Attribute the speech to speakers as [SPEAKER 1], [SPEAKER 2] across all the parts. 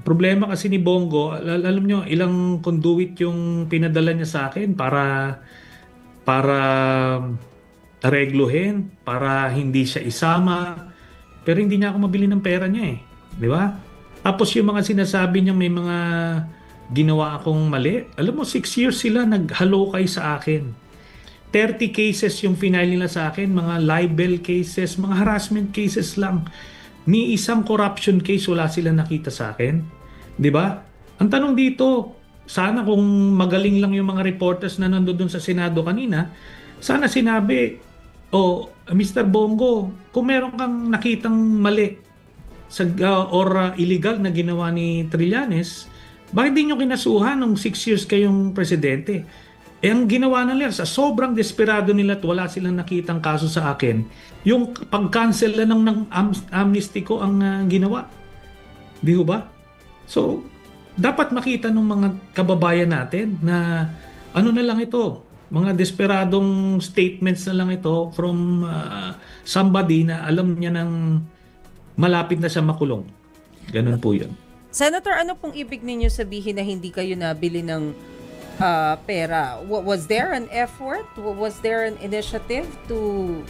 [SPEAKER 1] Problema kasi ni Bongo, alam nyo, ilang conduit yung pinadala niya sa akin para regluhin, para hindi siya isama. Pero hindi niya ako mabili ng pera niya eh. Di ba? Tapos yung mga sinasabi niya may mga ginawa akong mali. Alam mo, 6 years sila naghalokay sa akin. 30 cases yung final nila sa akin, mga libel cases, mga harassment cases lang. Ni isang corruption case wala sila nakita sa akin. 'Di ba? Ang tanong dito, sana kung magaling lang yung mga reporters na nandoon sa Senado kanina, sana sinabi, "Oh, Mr. Bongo, kung meron kang nakitang mali or illegal na ginawa ni Trillanes, bakit di nyo kinasuhan nung 6 years kayong presidente?" Eh, ang ginawa na nila, sa sobrang desperado nila at wala silang nakitang kaso sa akin, yung pag-cancel na ng amnesty ko ang ginawa. Di ho ba? So, dapat makita ng mga kababayan natin na ano na lang ito, mga desperadong statements na lang ito from somebody na alam niya ng malapit na siya makulong. Ganun po yun.
[SPEAKER 2] Senator, ano pong ibig ninyo sabihin na hindi kayo nabili ng pera? Was there an effort? Was there an initiative to...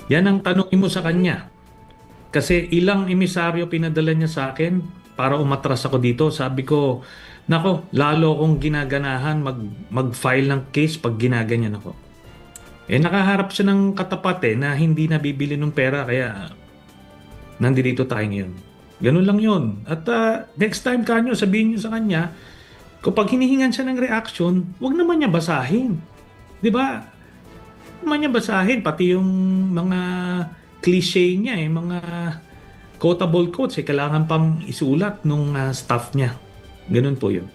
[SPEAKER 1] Yan ang tanongin mo sa kanya. Kasi ilang emisaryo pinadala niya sa akin para umatras ako dito. Sabi ko, nako, lalo akong ginaganahan mag-file ng case pag ginaganyan ako. Eh, nakaharap siya ng katapat na hindi nabibili ng pera kaya nandito tayo ngayon. Ganun lang yun. At next time kanyo, sabihin niyo sa kanya, kapag hinihingan siya ng reaction, wag naman niya basahin. Di ba? Naman niya basahin, pati yung mga cliche niya, mga quotable quotes, kailangan pang isulat nung staff niya. Ganun po yun.